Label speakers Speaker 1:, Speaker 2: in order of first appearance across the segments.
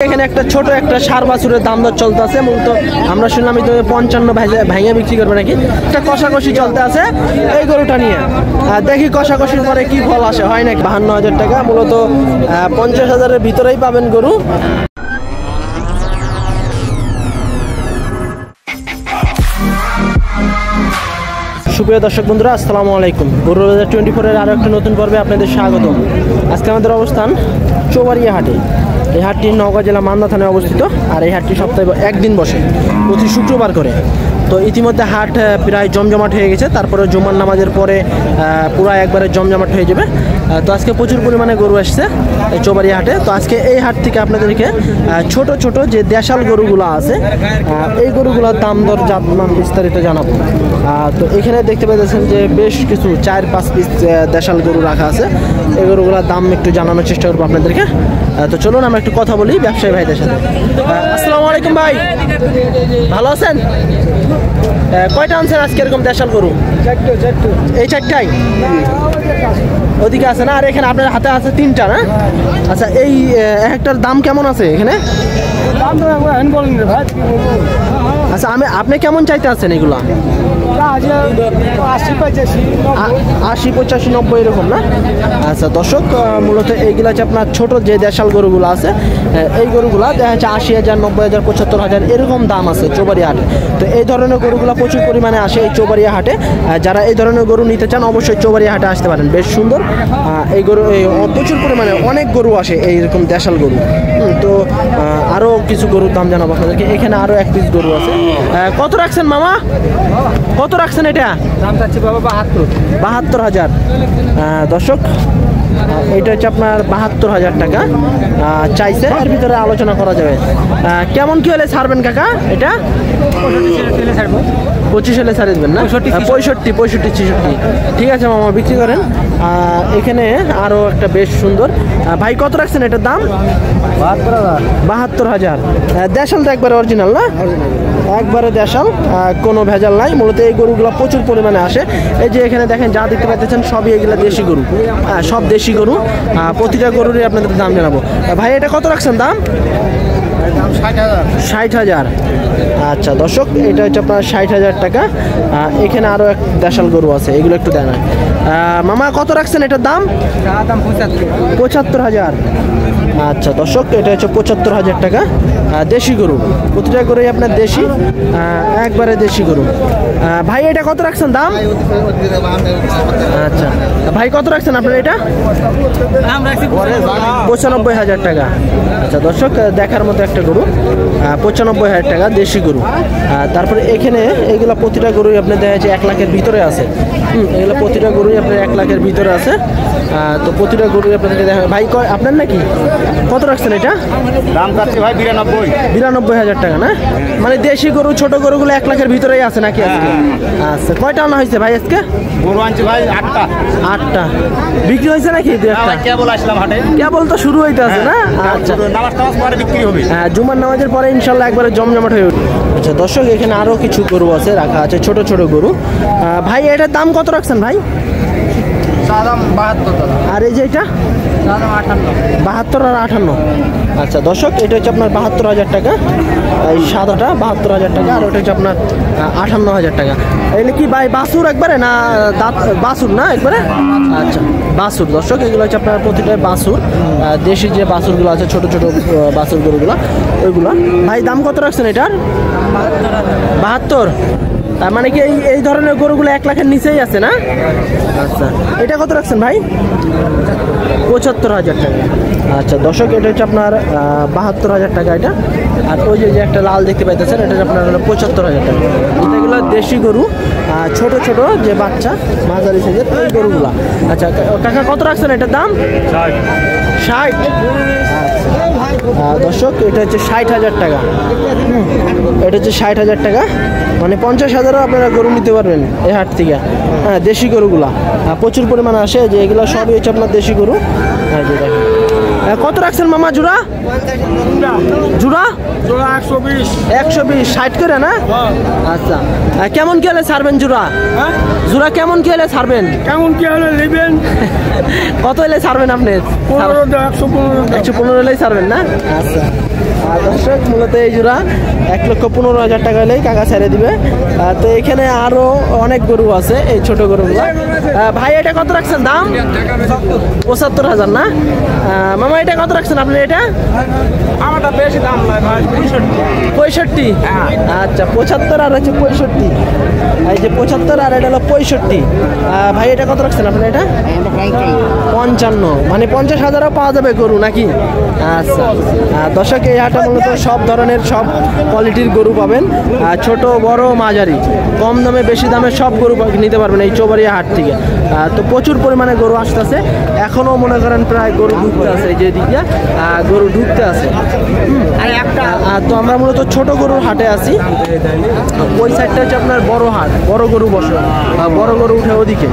Speaker 1: এখানে একটা ছোট একটা সার বাছুরের দাম দর চলতে আছে। মূলত আমরা শুনলাম 55 ভাঙে বিক্রি করবে নাকি। একটা কষাকষি চলতে আছে এই গরুটা নিয়ে। দেখি কষাকষির পরে কি ফল আসে, হয় নাকি। 52,000 টাকা, মূলত 50,000-এর ভিতরেই পাবেন গরু। সুপ্রিয় দর্শক বন্ধুরা, আসসালামু আলাইকুম। গরু বাজার 24-এর আরও একটা নতুন পর্বে আপনাদের স্বাগতম। আজকে আমাদের অবস্থান চৌবাড়িয়া হাটে। এই হাটটি নওগাঁ জেলা মান্দা থানায় অবস্থিত। আর এই হাটটি সপ্তাহে একদিন বসে, প্রতি শুক্রবার করে। তো ইতিমধ্যে হাট প্রায় জমজমাট হয়ে গেছে। তারপরে জুমার নামাজের পরে পুরো একবারে জমজমাট হয়ে যাবে। তো আজকে প্রচুর পরিমাণে গরু আসছে এই চৌবাড়িয়া হাটে। তো আজকে এই হাট থেকে আপনাদেরকে ছোট ছোট যে দেশাল গরুগুলো আছে এই গরুগুলোর দাম দর জাতমান বিস্তারিত জানাবো। তো এখানে দেখতে পাচ্ছেন যে বেশ কিছু 4-5 পিস দেশাল গরু রাখা আছে। এই গরুগুলোর দাম একটু জানানোর চেষ্টা করবো আপনাদেরকে। তো চলুন আমরা একটু কথা বলি ব্যবসায়ী ভাইদের সাথে। আসসালামু আলাইকুম ভাই, ভালো আছেন? কয়টা আনছেন আজকে এরকম দেশাল গরু? এই চারটাই ওদিকে আছে না? আর এখানে আপনার হাতে আছে 3টা না? আচ্ছা, এই একটার দাম কেমন আছে এখানে? আচ্ছা, আপনি কেমন চাইতে আছেন এগুলা? 80, 85, 90 এরকম না? আচ্ছা দর্শক, মূলত এইগুলা হচ্ছে আপনার ছোট যে দেশাল গরুগুলো আছে। এই গরুগুলা দেখা যাচ্ছে 80,000, 90,000, 75,000 এরকম দাম আছে চৌবাড়িয়া হাটে। তো এই ধরনের গরুগুলো প্রচুর পরিমাণে আসে এই চৌবাড়িয়া হাটে। যারা এই ধরনের গরু নিতে চান অবশ্যই চৌবাড়িয়া হাটে আসতে পারেন। বেশ সুন্দর এই গরু, প্রচুর পরিমাণে অনেক গরু আসে এইরকম দেশাল গরু। তো আরও কিছু গরুর দাম জানাবো আপনাদেরকে। এখানে আরও 1 পিস গরু আছে। কত রাখছেন মামা? কত রাখছেন এটা?
Speaker 2: দাম চাচ্ছি বাবা
Speaker 1: 72,000। দর্শক, এটা হচ্ছে আপনার 72,000 টাকা চাইছে। এর ভিতরে আলোচনা করা যাবে। কেমন কি হলে ছাড়বেন কাকা এটা? 25 হলে ছাড়ে দেবেন না? 65, 66। ঠিক আছে মামা, বিক্রি করেন। এখানে আরও একটা বেশ সুন্দর। ভাই কত রাখছেন এটার দাম? 72,000। দেশাল তো একবারে অরিজিনাল না? একবারে দেশাল, কোনো ভেজাল নাই। মূলত এই গরুগুলো প্রচুর পরিমাণে আসে। এই যে এখানে দেখেন যা দেখতে পাচ্ছেন সবই এগুলো দেশি গরু। সব দেশি গরু। প্রতিটা গরুরই আপনাদের দাম জানাবো। ভাই এটা কত রাখছেন দাম? 60,000। আচ্ছা দর্শক, এটা হচ্ছে আপনার 60,000 টাকা। এখানে আরও এক দেশাল গরু আছে, এগুলো একটু দেন। মামা কত রাখছেন এটার দাম? 75,000। আচ্ছা দর্শক, এটা হচ্ছে 75,000 টাকা। দেশি গরু, প্রতিটা গরুই আপনার দেশি, একবারে দেশি গরু। ভাই এটা কত রাখছেন দাম? আচ্ছা ভাই কত রাখছেন আপনার এটা? 95,000 টাকা। আচ্ছা দর্শক, দেখার মতো একটা গরু, 95,000 টাকা দেশি গরু। তারপরে এখানে এগুলো প্রতিটা গরুই আপনার দেখা যাচ্ছে 1 লাখের ভিতরে আছে। এগুলো প্রতিটা গরুই আপনার 1 লাখের ভিতরে আছে। তো প্রতিটা গরুই আপনাদেরকে দেখা। ভাই আপনার নাকি? কত রাখছেন এটা?
Speaker 2: দাম চাচ্ছি ভাই
Speaker 1: 92,000 টাকা না? মানে দেশি গরু ছোট গরুগুলো 1 লাখের ভিতরেই আছে নাকি আজকে? আচ্ছা, কয়টা আনা হয়েছে ভাই আজকে?
Speaker 2: গরু আনছি ভাই 8টা।
Speaker 1: বিক্রি হয়েছে নাকি?
Speaker 2: কেবল আসলাম হাটে,
Speaker 1: কেবল তো শুরু হইতে আছে না? আচ্ছা,
Speaker 2: নামাজ পরে বিক্রি হবে।
Speaker 1: জুমার নামাজের পরে ইনশাল্লাহ একবারে জমজমাট হয়ে উঠবে। আচ্ছা দর্শক, এখানে আরও কিছু গরু আছে, রাখা আছে ছোট ছোট গরু। ভাই এটার দাম কত রাখছেন ভাই?
Speaker 2: 72।
Speaker 1: আর এই যে এটা? 72 আর 58। আচ্ছা দর্শক, এটা হচ্ছে আপনার 72,000 টাকা। এই সাদাটা 72,000 টাকা। আর ওটা হচ্ছে আপনার 58,000 টাকা। এগুলো কি ভাই বাছুর একবারে না দাঁত? বাছুর না একবারে? আচ্ছা বাছুর। দর্শক, এগুলো হচ্ছে আপনার প্রতিটাই বাছুর। দেশি যে বাছুরগুলো আছে, ছোট ছোট বাছুর গরুগুলো, ওইগুলো। ভাই দাম কত রাখছেন এটার? 72। তার মানে কি এই ধরনের গরুগুলো 1 লাখের নিচেই আছে না? আচ্ছা, এটা কত রাখছেন ভাই? 75,000 টাকা। আচ্ছা দর্শক, এটা হচ্ছে আপনার 72,000 টাকা এটা। আর ওই যে একটা লাল দেখতে পাইতেছেন, এটা আপনার 75,000 টাকা। এগুলো দেশি গরু, ছোট ছোট যে বাচ্চা মাঝারি সাইজের এই গরুগুলা। আচ্ছা কাকা কত রাখছেন এটার দাম? 60। দর্শক, এটা হচ্ছে 60,000 টাকা। এটা হচ্ছে 60,000 টাকা। মানে 50,000-ও আপনারা গরু নিতে পারবেন এই হাট থেকে। হ্যাঁ, দেশি গরুগুলা প্রচুর পরিমাণে আসে। যে এগুলো সবই হচ্ছে আপনার দেশি গরু। হ্যাঁ, যে দেখেন। কত রাখছেন মামা জোড়া? জোড়া 120। 60 করে না? আচ্ছা, কেমন কি হলে ছাড়বেন জোড়া? জোড়া কেমন কি হলে ছাড়বেন?
Speaker 2: কেমন কি হলে নেবেন?
Speaker 1: কত হলে ছাড়বেন আপনি? 115 হলেই ছাড়বেন না? আচ্ছা, দর্শক মূলত এই জোড়া 1,15,000 টাকা হলেই কাকা ছেড়ে দিবে। তো এখানে আরো অনেক গরু আছে এই ছোট গরুগুলো। ভাই এটা কত রাখছেন দাম? 75,000 না? মামা এটা কত রাখছেন আপনি? এটা
Speaker 2: আমারটা বেশি দাম নয় ভাই,
Speaker 1: 65। আচ্ছা 75 আর হচ্ছে 65। এই যে 75 আর এটা হলো 65। ভাই এটা কত রাখছেন আপনি? এটা 55, মানে 50,000ও পাওয়া যাবে গরু নাকি? আচ্ছা দর্শক এই হাটে মূলত সব ধরনের সব কোয়ালিটির গরু পাবেন, ছোট বড় মাঝারি, কম দামে বেশি দামে সব গরু নিতে পারবেন এই চৌবাড়িয়া হাট থেকে। তো প্রচুর পরিমাণে গরু আসতেছে, এখনও মনে করেন প্রায় গরু ঢুকতে আছে, এই যে দিকে গরু ঢুকতে আছে। তো আমরা মূলত ছোট গরুর হাটে আছি। ওই সাইডটা হচ্ছে আপনার বড় হাট, বড় গরু বসে, বড় গরু উঠে ওদিকে।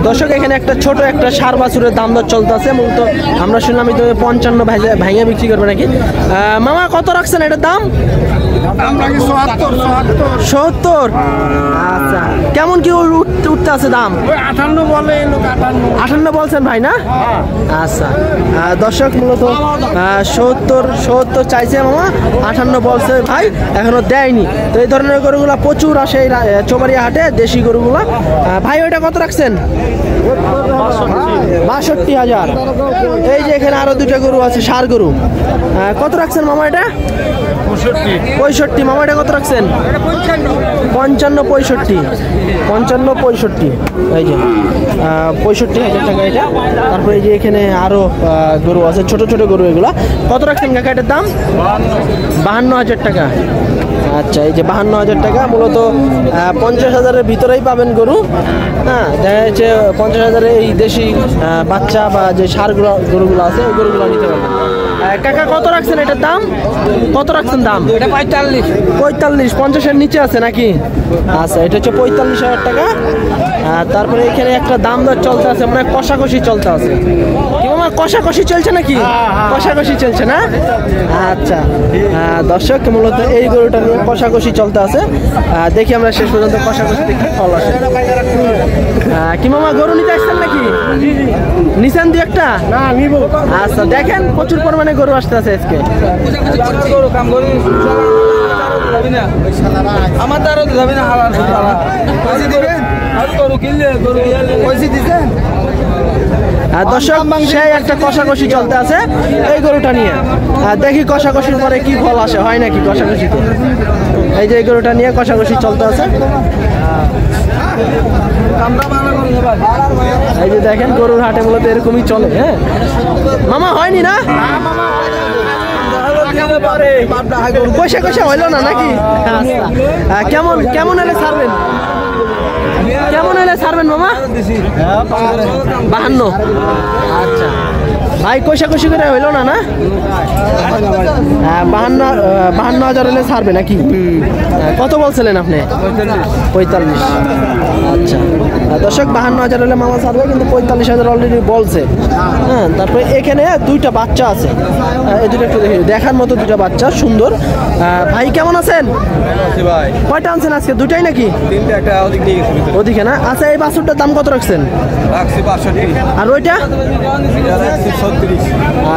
Speaker 1: দর্শক এখানে একটা ছোট একটা ষাঁড় বাছুরের দাম দর চলতেছে, মূলত আমরা শুনলাম এই 55 ভাঙে বিক্রি করবে নাকি। মামা কত রাখছেন এটার দাম? 70। আচ্ছা কেমন কি উঠতে আছে দাম?
Speaker 2: 58 বলে,
Speaker 1: 58 বলছেন ভাই না? আচ্ছা দর্শক মূলত 70 চাইছে মামা, 58 বলছে ভাই, এখনো দেয়নি। তো এই ধরনের গরুগুলা প্রচুর আসে এই চৌবাড়িয়া হাটে, দেশি গরুগুলা। ভাই ওইটা কত রাখছেন? 62,000। এই যে এখানে আরো দুটা গরু আছে, ষাঁড় গরু। কত রাখছেন মামা এটা? 65। মামা এটা কত রাখছেন? 55, 65। এই যে 65,000 টাকা এটা। তারপরে এই যে এখানে আরো গরু আছে, ছোট ছোট গরু। এগুলা কত রাখছেন কাকা এটার দাম? 52,000 টাকা। আচ্ছা এই যে 52,000 টাকা, মূলত 50,000-এর ভিতরেই পাবেন গরু। হ্যাঁ দেখা যাচ্ছে 50,000-এ এই দেশি বাচ্চা বা যে ষাঁড় গরুগুলো আছে ওই গরুগুলো নিতে পারবেন। কাকা কত রাখছেন এটার দাম? কত রাখছেন দাম?
Speaker 2: এটা 45।
Speaker 1: 45, 50-এর নিচে আছে নাকি? আচ্ছা এটা হচ্ছে 45,000 টাকা। তারপরে এখানে একটা দাম দর চলতে আছে, মানে কষাকষি চলতে আছে। কি মামা কষাকষি চলছে নাকি? কষাকষি চলছে না? আচ্ছা দর্শক মূলত এই গরুটা নিয়ে কষাকষি চলতে আছে। দেখি আমরা শেষ পর্যন্ত কষাকষি দেখি ফল আসে। কি মামা গরু নিতে আসছেন নাকি? নিছেন দু একটা?
Speaker 2: না নিব।
Speaker 1: আচ্ছা দেখেন প্রচুর পরিমাণে গরু আসতে আছে আজকে।
Speaker 2: আমার দ্বারা যাবে না, হালাল
Speaker 1: দর্শক সেই একটা কষাকষি চলতে আছে এই গরুটা নিয়ে। দেখি কষাকষির পরে কি ফল আসে, হয় নাকি কষাকষিতে। এই যে এই গরুটা নিয়ে কষাকষি চলতে আছে। এই যে দেখেন গরুর হাটে মূলত এরকমই চলে। হ্যাঁ মামা হয়নি না? কষা হইলো না নাকি? কেমন কেমন এলে ছাড়বেন? কেমন এলে ছাড়বেন মামা? 52। আচ্ছা ভাই কষাকষি করে হইলো না? না 52,000 হলে ছাড়বে নাকি? কত বলছিলেন আপনি? 45। আচ্ছা দর্শক 52,000 হলে মামা ছাড়বে, কিন্তু 45,000 অলরেডি বলছে। হ্যাঁ তারপরে এখানে দুইটা বাচ্চা আছে, এই দুটো একটু দেখার মতো, দুটা বাচ্চা সুন্দর। ভাই কেমন আছেন? কয়টা আনছেন আজকে? দুটাই নাকি? ওদিকে না? আচ্ছা এই বাছুরটার দাম কত রাখছেন? আর ওইটা?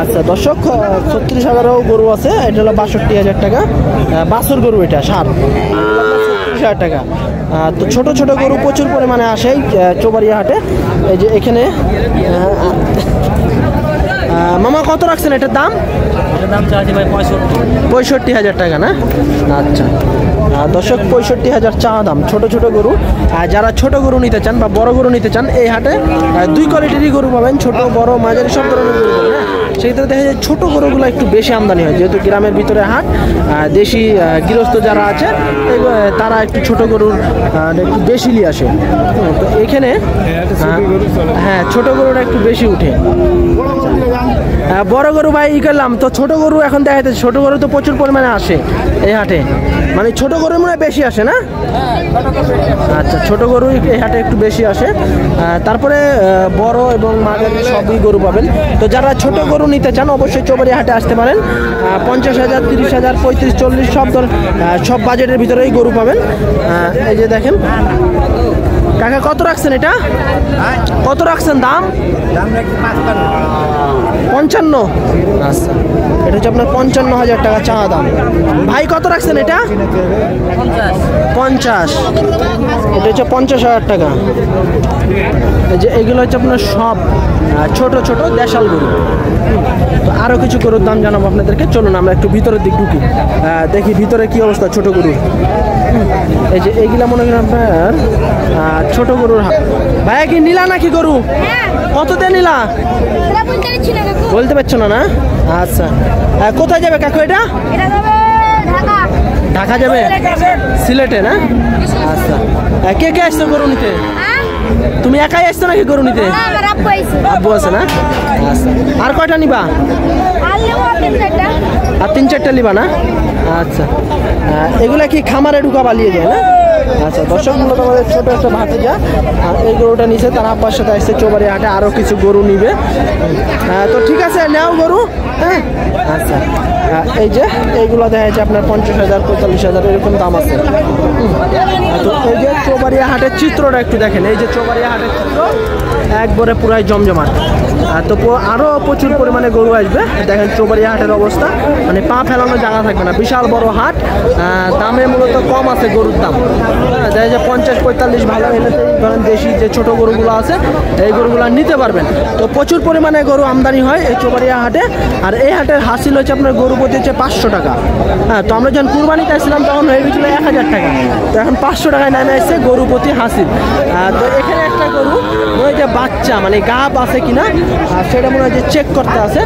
Speaker 1: আচ্ছা দর্শক 36,000-ও গরু আছে। এটা হলো 62,000 টাকা বাছুর গরু, এটা ষাঁড় 36,000 টাকা। তো ছোট ছোট গরু প্রচুর পরিমাণে আসে চৌবাড়িয়া হাটে। এই যে এখানে মামা কত রাখছেন এটার দাম?
Speaker 2: দাম চাচ্ছি ভাই
Speaker 1: 65,000 টাকা না? আচ্ছা দর্শক 65,000 চা দাম। ছোট ছোট গরু, যারা ছোট গরু নিতে চান বা বড় গরু নিতে চান এই হাটে দুই কোয়ালিটিরই গরু পাবেন, ছোট বড় মাঝারি সব ধরনের গরু পাবেন। হ্যাঁ সেক্ষেত্রে দেখা যায় ছোটো গরুগুলো একটু বেশি আমদানি হয়, যেহেতু গ্রামের ভিতরে হাট। দেশি গৃহস্থ যারা আছে তারা একটু ছোট গরুর একটু বেশি নিয়ে আসে। তো এখানে হ্যাঁ ছোট গরুটা একটু বেশি উঠে। বড় গরু ভাই ই করলাম তো, ছোট গরু এখন দেখা যাচ্ছে ছোট গরু তো প্রচুর পরিমাণে আসে এই হাটে, মানে ছোট গরু মনে হয় বেশি আসে না? আচ্ছা ছোট গরু এই হাটে একটু বেশি আসে। তারপরে বড় এবং মাঝারি সবই গরু পাবেন। তো যারা ছোট গরু নিতে চান অবশ্যই চৌবাড়িয়া হাটে আসতে পারেন। 50,000, 30,000, 35, 40 সব বাজেটের ভিতরেই গরু পাবেন। এই যে দেখেন কাকা কত রাখছেন এটা? কত রাখছেন দাম? 55। আচ্ছা, এটা হচ্ছে আপনার 55,000 টাকা চাওয়া দাম। ভাই কত রাখছেন এটা? 50। এটা হচ্ছে 50,000 টাকা। এই যে এগুলো হচ্ছে আপনার সব ছোট ছোট দেশাল গরু। তো আরও কিছু গরুর দাম জানাবো আপনাদেরকে। চলুন আমরা একটু ভিতরের দিক ঢুকি, দেখি ভিতরে কি অবস্থা ছোট গরুর। এই যে এইগুলা মনে করেন আপনার ছোট গরুর হাট। ভাইয়া কি নিলা নাকি গরু? কততে নিলা বলতে পারছো না? না আচ্ছা, কোথায় যাবে কাকু এটা? ঢাকা যাবে, সিলেটে না? আচ্ছা, কে কে আসছো গরু নিতে? তুমি একাই আসছো নাকি গরু নিতে? আব্বু আছে না? আচ্ছা, আর কয়টা নিবা? আর 3-4টা নিবা না? আচ্ছা, এগুলা কি খামারে ঢুকা বালিয়ে যায় না? আচ্ছা দর্শক, মূলত আমাদের ছোট একটা ভাতিজা এই গরুটা নিছে, তার আব্বার সাথে আসছে চৌবাড়ি হাটে, আরও কিছু গরু নিবে। তো ঠিক আছে, নেও গরু। হ্যাঁ আচ্ছা, এই যে এইগুলো দেখা যাচ্ছে আপনার 50,000 45,000 এরকম দাম আছে। তো এই যে চৌবাড়িয়া হাটের চিত্রটা একটু দেখেন। এই যে চৌবাড়িয়া হাটের চিত্র একবারে পুরাই জমজমাট। তো আরও প্রচুর পরিমাণে গরু আসবে। দেখেন চৌবাড়িয়া হাটের অবস্থা, মানে পা ফেলানো জায়গা থাকবে না, বিশাল বড় হাট। দামে মূলত কম আছে গরুর দাম। দেখা যায় 50-45 ভালো এলাকায় ধরেন দেশি যে ছোট গরুগুলো আছে এই গরুগুলো নিতে পারবেন। তো প্রচুর পরিমাণে গরু আমদানি হয় এই চৌবাড়িয়া হাটে। আর এই হাটের হাসিল হচ্ছে আপনার গরু প্রতি হচ্ছে 500 টাকা। তো আমরা যখন কুরবানিতে আসছিলাম তখন হয়ে গেছিলো 1000 টাকা। তো এখন 500 টাকায় নেমে আসছে গরু প্রতি হাসিল। তো এখানে একটা গরু মনে হয় যে বাচ্চা, মানে গাব আছে কিনা সেটা মনে হয় যে চেক করতে আছে।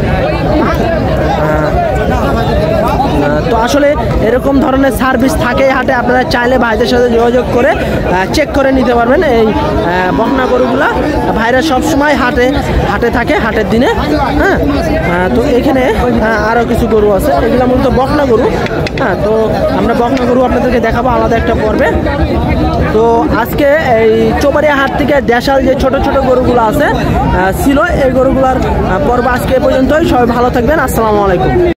Speaker 1: তো আসলে এরকম ধরনের সার্ভিস থাকে হাটে, আপনারা চাইলে ভাইদের সাথে যোগাযোগ করে চেক করে নিতে পারবেন। এই বকনা গরুগুলা ভাইরা সবসময় হাটে থাকে হাটের দিনে। তো এখানে আরও কিছু গরু আছে, এগুলো মূলত বকনা গরু। তো আমরা বকনা গরু আপনাদেরকে দেখাবো আলাদা একটা পর্বে। তো আজকে এই চৌবাড়িয়া হাট থেকে দেশাল যে ছোট ছোট গরুগুলো আছে ছিল, এই গরুগুলার পর্ব আজকে পর্যন্তই। সবাই ভালো থাকবেন, আসসালামু আলাইকুম।